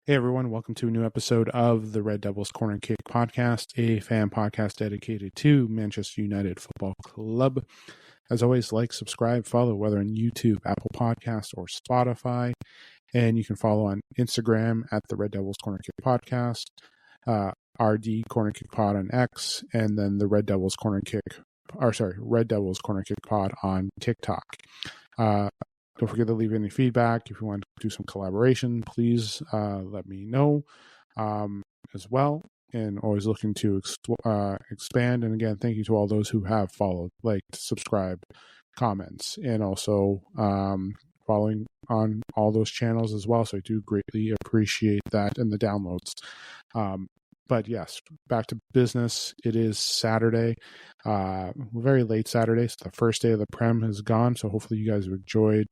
Hey everyone, welcome to a new episode of the Red Devils Corner Kick podcast, a fan podcast dedicated to Manchester United Football Club. As always, like, subscribe, follow, whether on YouTube, Apple Podcast, or Spotify. And you can follow on Instagram at the Red Devils Corner Kick podcast, RD Corner Kick Pod on X, and then the Red Devils Corner Kick Pod on TikTok. Don't forget to leave any feedback. If you want to do some collaboration, please let me know as well. And always looking to expand. And again, thank you to all those who have followed, liked, subscribed, comments, and also following on all those channels as well. So I do greatly appreciate that and the downloads. But yes, back to business. It is Saturday, very late Saturday. So the first day of the Prem has gone. So hopefully you guys have enjoyed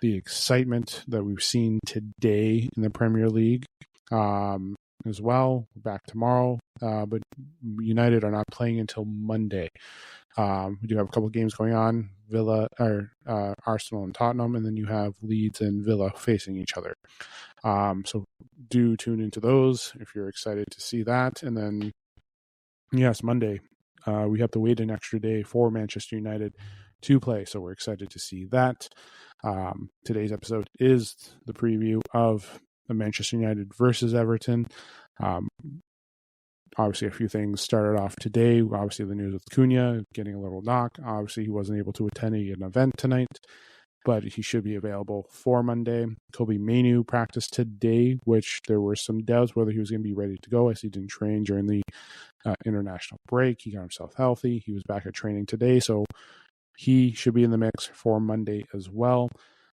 the excitement that we've seen today in the Premier League as well. Back tomorrow, but United are not playing until Monday. We do have a couple of games going on, Arsenal and Tottenham, and then you have Leeds and Villa facing each other. So do tune into those if you're excited to see that. And then, yes, Monday, we have to wait an extra day for Manchester United to play. So we're excited to see that. Today's episode is the preview of the Manchester United versus Everton. Obviously, a few things started off today. Obviously, the news with Cunha getting a little knock. Obviously, he wasn't able to attend an event tonight, but he should be available for Monday. Kobe Mainoo practiced today, which there were some doubts whether he was going to be ready to go, as he didn't train during the international break. He got himself healthy. He was back at training today, so he should be in the mix for Monday as well.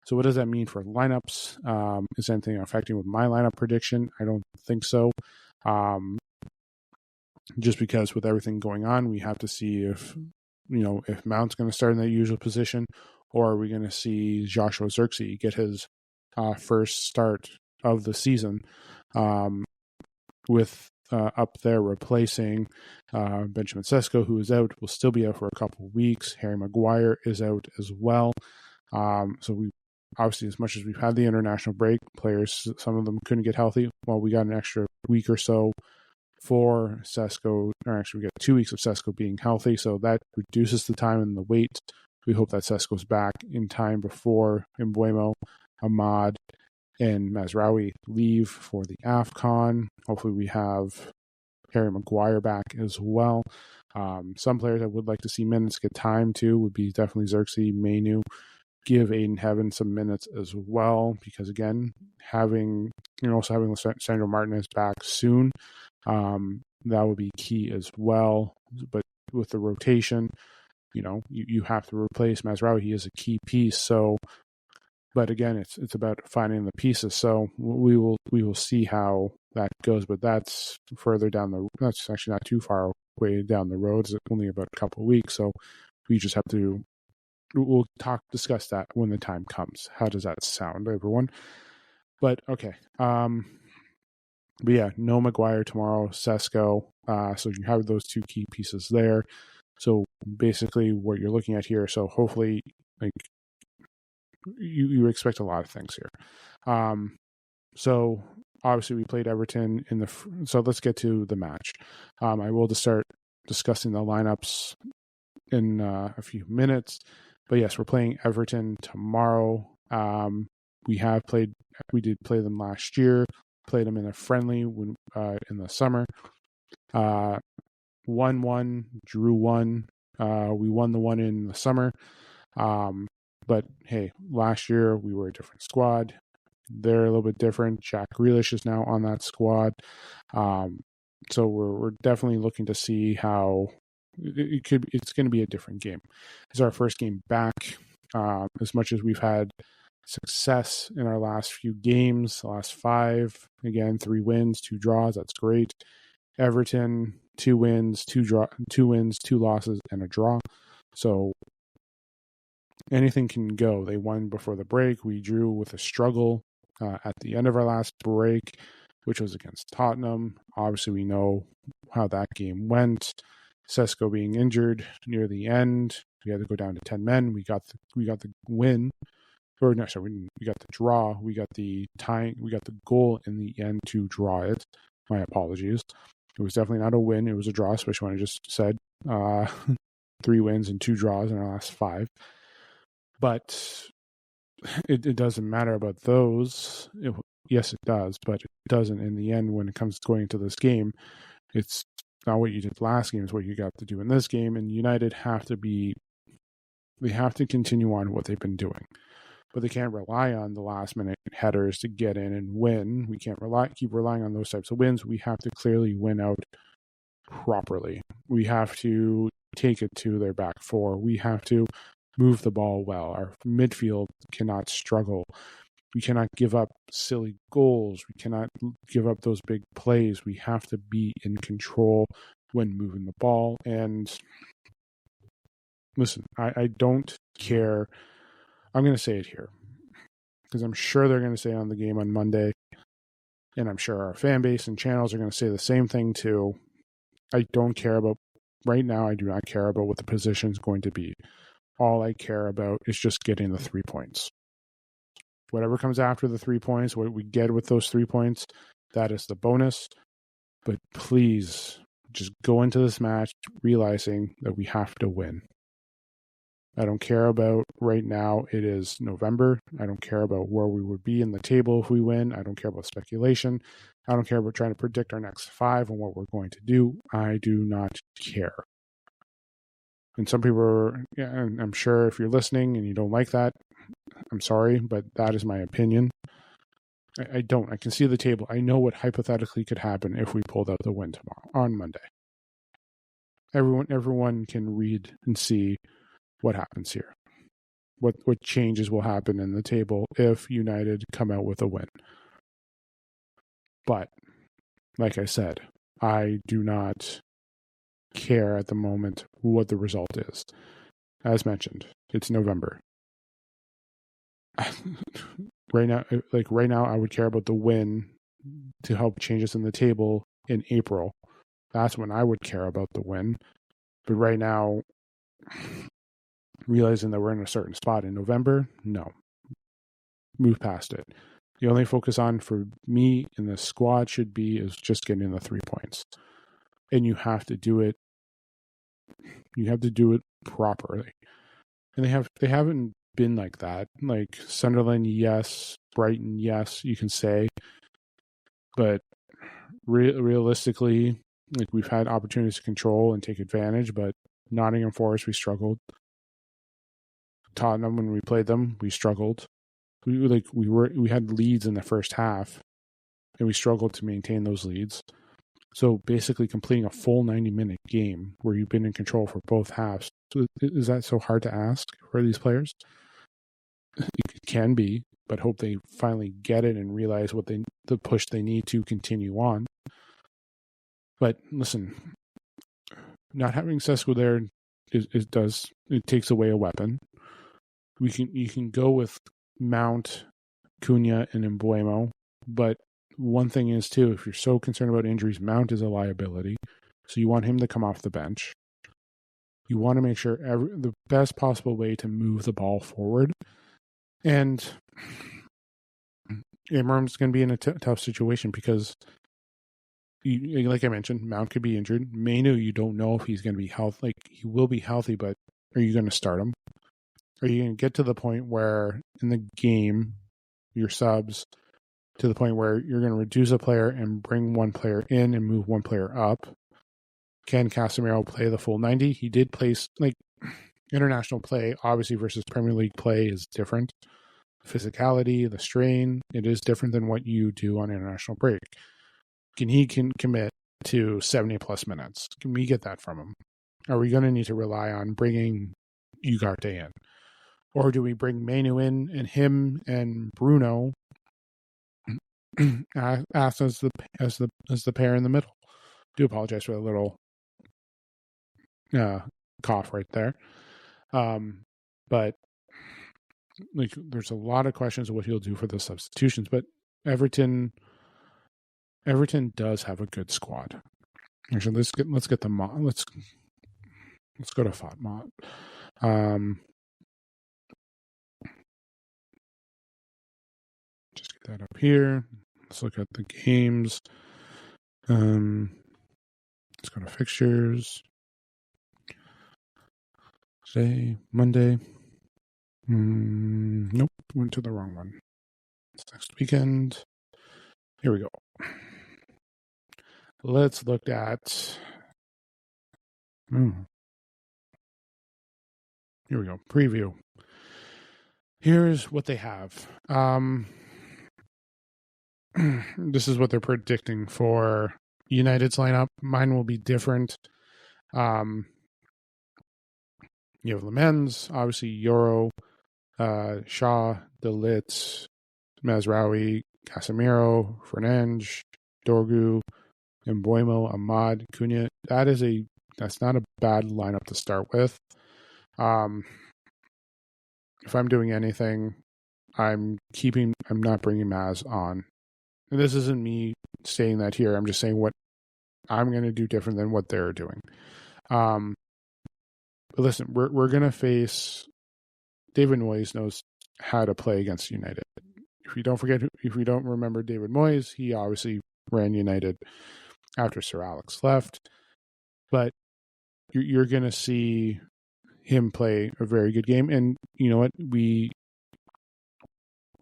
So what does that mean for lineups? Is anything affecting with my lineup prediction? I don't think so. Just because with everything going on, we have to see if Mount's going to start in that usual position, or are we going to see Joshua Zirkzee get his first start of the season with up there replacing Benjamin Sesko, who is out, will still be out for a couple of weeks. Harry Maguire is out as well. So we obviously, as much as we've had the international break, players, some of them couldn't get healthy. Well, we got an extra week or so for Sesko, or actually we got 2 weeks of Sesko being healthy, so that reduces the time and the wait. We hope that Sesko's back in time before Mbeumo, Ahmad, and Mazraoui leave for the AFCON. Hopefully we have Harry Maguire back as well. Some players I would like to see minutes get time to would be definitely Zirkzee, Mainoo. Give Aiden Heaven some minutes as well, because again, having Sandro Martinez back soon, that would be key as well. But with the rotation, you have to replace Mazraoui. He is a key piece. So, but again, it's about finding the pieces. So we will see how that goes. But that's further down that's actually not too far away down the road. It's only about a couple of weeks. So we just have to. We'll discuss that when the time comes. How does that sound, everyone? But okay. But yeah, no Maguire tomorrow, Sesko. So you have those two key pieces there. So basically what you're looking at here, so hopefully you expect a lot of things here. So obviously we played Everton so let's get to the match. I will just start discussing the lineups in a few minutes. But yes, we're playing Everton tomorrow. We did play them last year, played them in a friendly in the summer. 1-1, drew 1. We won the one in the summer. But hey, last year we were a different squad. They're a little bit different. Jack Grealish is now on that squad. So we're definitely looking to see how it's going to be a different game. It's our first game back. As much as we've had success in our last few games, the last 5, again, 3 wins, 2 draws, that's great. Everton, 2 wins, 2 losses, and a draw. So anything can go. They won before the break. We drew with a struggle at the end of our last break, which was against Tottenham. Obviously, we know how that game went. Sesko being injured near the end, we had to go down to 10 men. We got the win, or no, sorry, we got the draw, we got the tying, we got the goal in the end to draw it. My apologies. It was definitely not a win. It was a draw, especially when I just said 3 wins and 2 draws in our last 5. But it doesn't matter about those. Yes, it does, but it doesn't in the end when it comes to going into this game. It's not what you did last game, it's what you got to do in this game. And United have to continue on what they've been doing. But they can't rely on the last minute headers to get in and win. We can't keep relying on those types of wins. We have to clearly win out properly. We have to take it to their back 4. We have to move the ball well. Our midfield cannot struggle. We cannot give up silly goals. We cannot give up those big plays. We have to be in control when moving the ball. And listen, I don't care. I'm going to say it here because I'm sure they're going to say it on the game on Monday. And I'm sure our fan base and channels are going to say the same thing too. I don't care about, right now, I do not care about what the position is going to be. All I care about is just getting the 3 points. Whatever comes after the 3 points, what we get with those 3 points, that is the bonus. But please just go into this match realizing that we have to win. I don't care about right now. It is November. I don't care about where we would be in the table if we win. I don't care about speculation. I don't care about trying to predict our next 5 and what we're going to do. I do not care. And some people are, yeah, and I'm sure if you're listening and you don't like that, I'm sorry, but that is my opinion. I don't. I can see the table. I know what hypothetically could happen if we pulled out the win tomorrow, on Monday. Everyone can read and see what happens here. What changes will happen in the table if United come out with a win. But, like I said, I do not care at the moment what the result is. As mentioned, it's November. Right now, I would care about the win to help change us in the table in April. That's when I would care about the win. But right now, realizing that we're in a certain spot in November, no. Move past it. The only focus on for me in the squad should be is just getting the 3 points. And you have to do it. You have to do it properly. And they haven't been like that. Like Sunderland, yes. Brighton, yes, you can say. But realistically, like we've had opportunities to control and take advantage, but Nottingham Forest, we struggled. Tottenham, when we played them, we struggled. We had leads in the first half, and we struggled to maintain those leads. So basically, completing a full 90-minute game where you've been in control for both halves, is that so hard to ask for these players? It can be, but hope they finally get it and realize the push they need to continue on. But listen, not having Sesko there it takes away a weapon. You can go with Mount, Cunha, and Mbuemo, but one thing is too, if you're so concerned about injuries, Mount is a liability, so you want him to come off the bench. You want to make sure the best possible way to move the ball forward, and Abrams going to be in a tough situation because, like I mentioned, Mount could be injured. Mainu, you don't know if he's going to be healthy. Like he will be healthy, but are you going to start him? Are you going to get to the point where in the game, your subs, to the point where you're going to reduce a player and bring one player in and move one player up? Can Casemiro play the full 90? He did play, like, international play, obviously, versus Premier League play is different. Physicality, the strain, it is different than what you do on international break. Can he commit to 70-plus minutes? Can we get that from him? Are we going to need to rely on bringing Ugarte in? Or do we bring Mainu in and him and Bruno as the pair in the middle? Do apologize for the little cough right there. But like, there's a lot of questions of what he'll do for the substitutions. But Everton does have a good squad. Actually, let's get the let's go to Fatma. that up here. Let's look at the games. Let's go to fixtures. Today, Monday. Nope, went to the wrong one. It's next weekend. Here we go. Let's look at. Here we go. Preview. Here's what they have. This is what they're predicting for United's lineup. Mine will be different. You have Lemens, obviously Euro, Shaw, De Ligt, Mazraoui, Casemiro, Fernandes, Dorgu, Mbuemo, Ahmad, Cunha. That's not a bad lineup to start with. If I'm doing anything, I'm not bringing Maz on. And this isn't me saying that here. I'm just saying what I'm going to do different than what they're doing. But listen, we're going to face. David Moyes knows how to play against United. If you don't remember David Moyes, he obviously ran United after Sir Alex left. But you're going to see him play a very good game, and you know what, we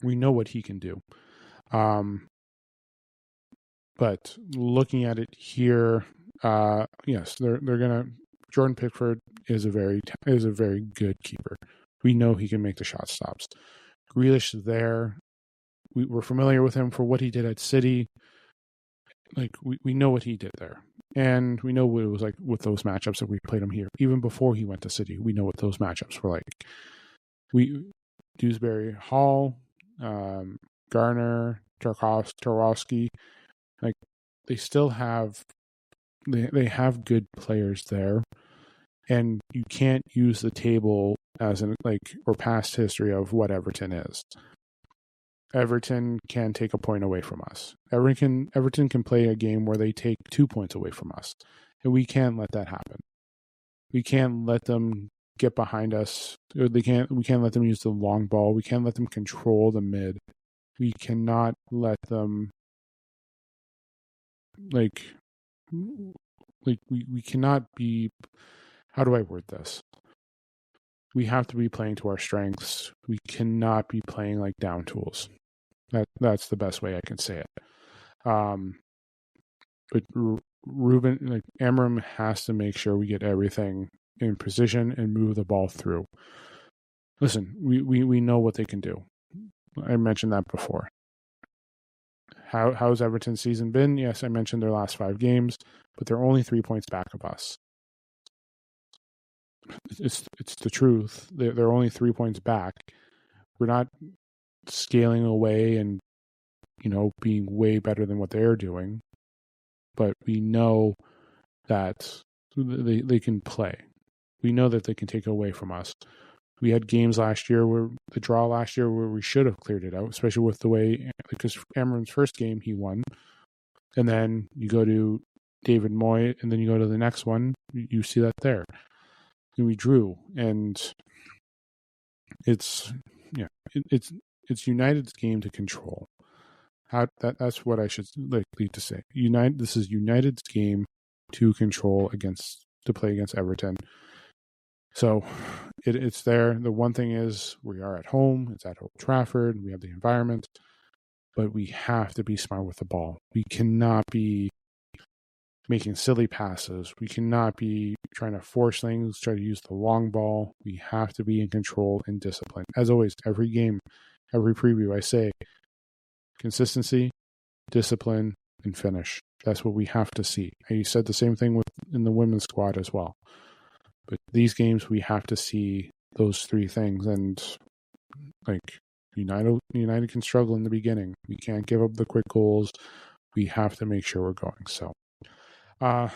know what he can do. But looking at it here, yes, they're gonna. Jordan Pickford is a very good keeper. We know he can make the shot stops. Grealish there, we're familiar with him for what he did at City. Like we know what he did there. And we know what it was like with those matchups that we played him here. Even before he went to City, we know what those matchups were like. Dewsbury Hall, Garner, Tarkowski, like they still have they have good players there. And you can't use the table as or past history of what Everton is. Everton can take a point away from us. Everton can play a game where they take 2 points away from us. And we can't let that happen. We can't let them get behind us. We can't let them use the long ball. We can't let them control the mid. We cannot let them we cannot be, how do I word this? We have to be playing to our strengths. We cannot be playing like down tools. That's the best way I can say it. But Ruben, Amorim has to make sure we get everything in position and move the ball through. Listen, we know what they can do. I mentioned that before. How's Everton's season been? Yes, I mentioned their last 5 games, but they're only 3 points back of us. It's the truth. They're only 3 points back. We're not scaling away and being way better than what they're doing, but we know that they can play. We know that they can take it away from us. We had games last year where we should have cleared it out, especially with the way, because Amorim's first game he won, and then you go to David Moyes, and then you go to the next one, you see that there, and we drew, and it's United's game to control. That's what I should lead to say. This is United's game to control to play against Everton. So it's there. The one thing is we are at home. It's at Old Trafford. We have the environment, but we have to be smart with the ball. We cannot be making silly passes. We cannot be trying to force things, try to use the long ball. We have to be in control and discipline. As always, every game, every preview, I say consistency, discipline, and finish. That's what we have to see. I said the same thing in the women's squad as well. But these games, we have to see those 3 things. And United can struggle in the beginning. We can't give up the quick goals. We have to make sure we're going. So yeah.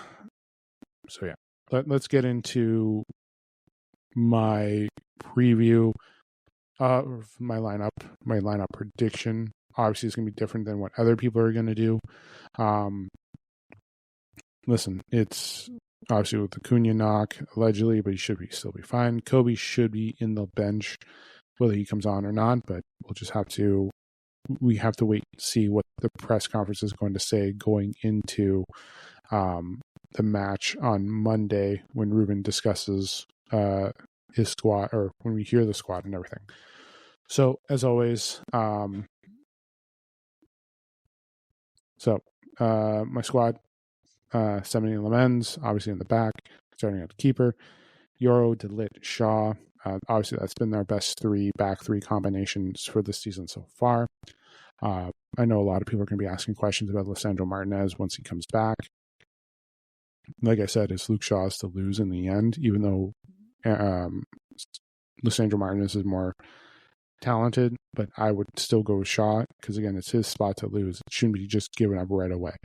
Let's get into my preview of my lineup prediction. Obviously, it's going to be different than what other people are going to do. Listen, it's obviously with the Cunha knock, allegedly, but he should still be fine. Kobe should be in the bench, whether he comes on or not, but we'll just have to we have to wait and see what the press conference is going to say going into the match on Monday when Ruben discusses his squad, or when we hear the squad and everything. So as always, my squad, 70 Lamens, obviously in the back, starting at the keeper. Yoro, DeLitt, Shaw. Obviously, that's been our best back three combinations for this season so far. I know a lot of people are going to be asking questions about Lisandro Martinez once he comes back. Like I said, it's Luke Shaw's to lose in the end, even though Lisandro Martinez is more talented, but I would still go with Shaw because, again, it's his spot to lose. It shouldn't be just given up right away.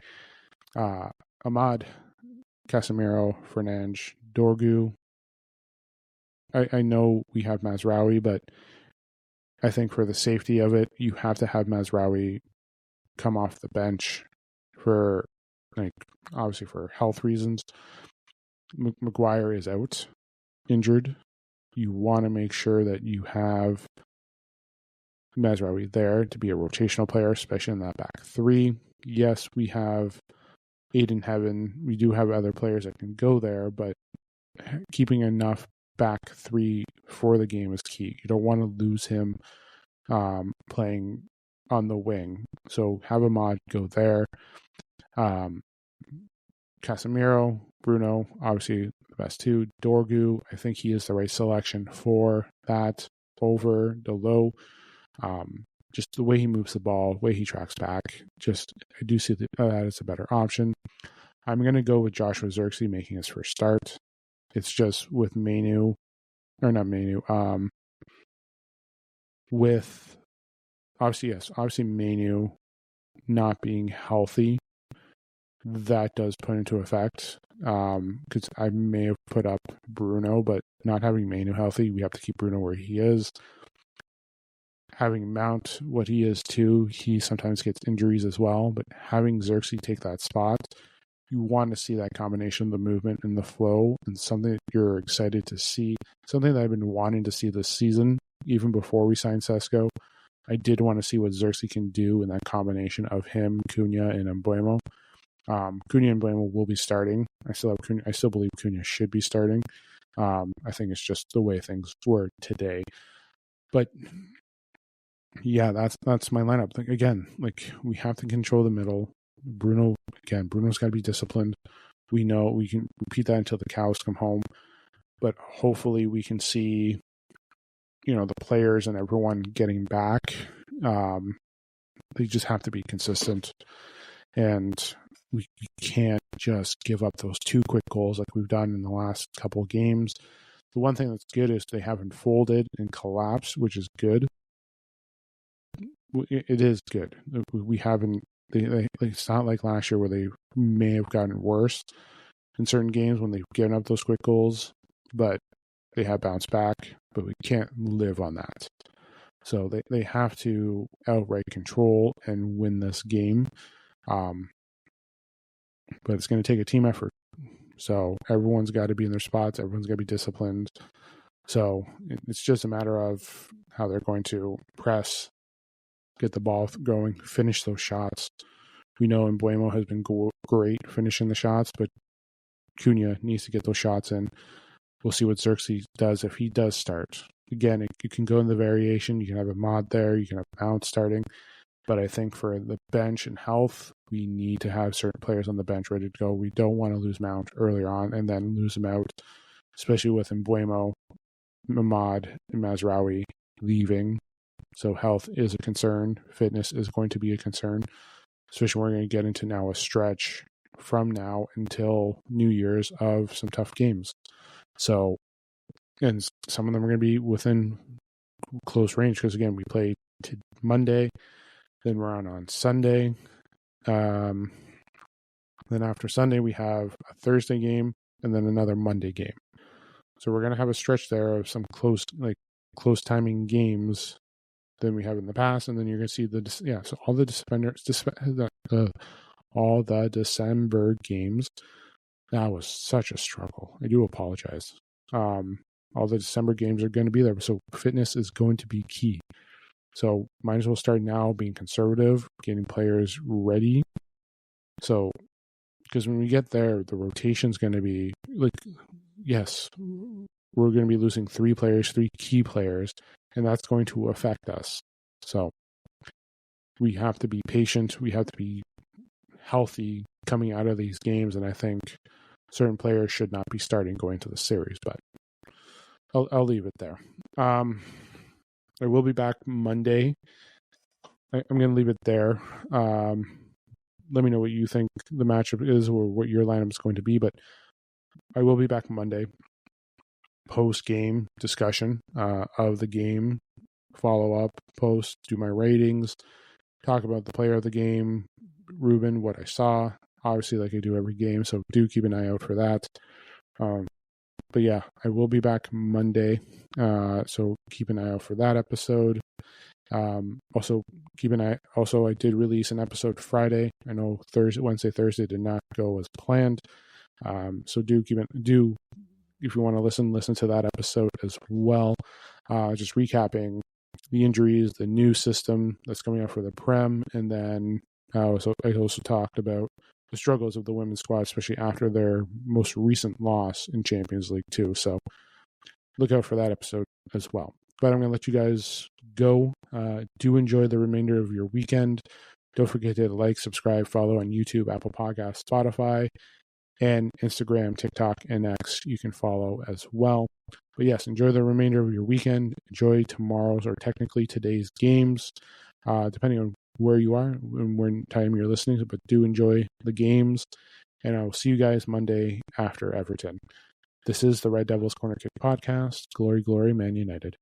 Ahmad, Casemiro, Fernandes, Dorgu. I know we have Mazraoui, but I think for the safety of it, you have to have Mazraoui come off the bench for, obviously for health reasons. Maguire is out, injured. You want to make sure that you have Mazraoui there to be a rotational player, especially in that back three. Yes, we have Aiden Heaven. We do have other players that can go there, but keeping enough back three for the game is key. You don't want to lose him playing on the wing. So have Ahmad go there. Casemiro, Bruno, obviously the best two. Dorgu, I think he is the right selection for that over the low. Just the way he moves the ball, the way he tracks back. I do see that it's a better option. I'm going to go with Joshua Zirkzee making his first start. It's just with with obviously Manu not being healthy, that does put into effect. Because I may have put up Bruno, but not having Manu healthy, we have to keep Bruno where he is. Having Mount what he is too, he sometimes gets injuries as well, but having Zirkzee take that spot, you want to see that combination of the movement and the flow, and something that you're excited to see, something that I've been wanting to see this season, even before we signed Sesko. I did want to see what Zirkzee can do in that combination of him, Cunha, and Mbeumo. Cunha and Mbeumo will be starting. I still believe Cunha should be starting. I think it's just the way things were today. But yeah, that's my lineup. Again, we have to control the middle. Bruno's got to be disciplined. We know we can repeat that until the cows come home. But hopefully we can see, the players and everyone getting back. They just have to be consistent. And we can't just give up those two quick goals like we've done in the last couple of games. The one thing that's good is they haven't folded and collapsed, which is good. It is good. We haven't. It's not like last year where they may have gotten worse in certain games when they've given up those quick goals, but they have bounced back. But we can't live on that. So they have to outright control and win this game. But it's going to take a team effort. So everyone's got to be in their spots. Everyone's got to be disciplined. So it's just a matter of how they're going to press, get the ball going, finish those shots. We know Mbeumo has been great finishing the shots, but Cunha needs to get those shots in. We'll see what Zirkzee does if he does start. Again, you can go in the variation. You can have a mod there. You can have Mount starting. But I think for the bench and health, we need to have certain players on the bench ready to go. We don't want to lose Mount earlier on and then lose him out, especially with Mbeumo, Ahmad, and Mazraoui leaving. So health is a concern. Fitness is going to be a concern, especially when we're going to get into now a stretch from now until New Year's of some tough games. So, and some of them are going to be within close range because, again, we play Monday, then we're on Sunday. Then after Sunday, we have a Thursday game and then another Monday game. So we're going to have a stretch there of some close timing games than we have in the past, and then you're going to see so all the December games. That was such a struggle. I do apologize. All the December games are going to be there, so fitness is going to be key. So might as well start now, being conservative, getting players ready. So, because when we get there, the rotation's going to be like, yes, we're going to be losing 3 key players, and that's going to affect us. So we have to be patient. We have to be healthy coming out of these games, and I think certain players should not be starting going to the series, but I'll leave it there. I will be back Monday. I'm going to leave it there. Let me know what you think the matchup is or what your lineup is going to be, but I will be back Monday. Post-game discussion of the game, follow-up post, do my ratings, talk about the player of the game, Ruben, what I saw, obviously like I do every game, so do keep an eye out for that. But yeah, I will be back Monday, so keep an eye out for that episode. Also keep an eye. Also, I did release an episode Friday. I know Wednesday, Thursday did not go as planned. So do if you want to listen to that episode as well. Just recapping the injuries, the new system that's coming out for the Prem, and then I also talked about the struggles of the women's squad, especially after their most recent loss in Champions League 2. So look out for that episode as well. But I'm going to let you guys go. Do enjoy the remainder of your weekend. Don't forget to like, subscribe, follow on YouTube, Apple Podcasts, Spotify, and Instagram, TikTok, and X. You can follow as well. But yes, enjoy the remainder of your weekend. Enjoy tomorrow's, or technically today's, games, depending on where you are and when time you're listening. But do enjoy the games, and I will see you guys Monday after Everton. This is the Red Devils Corner Kick Podcast. Glory, glory, Man United.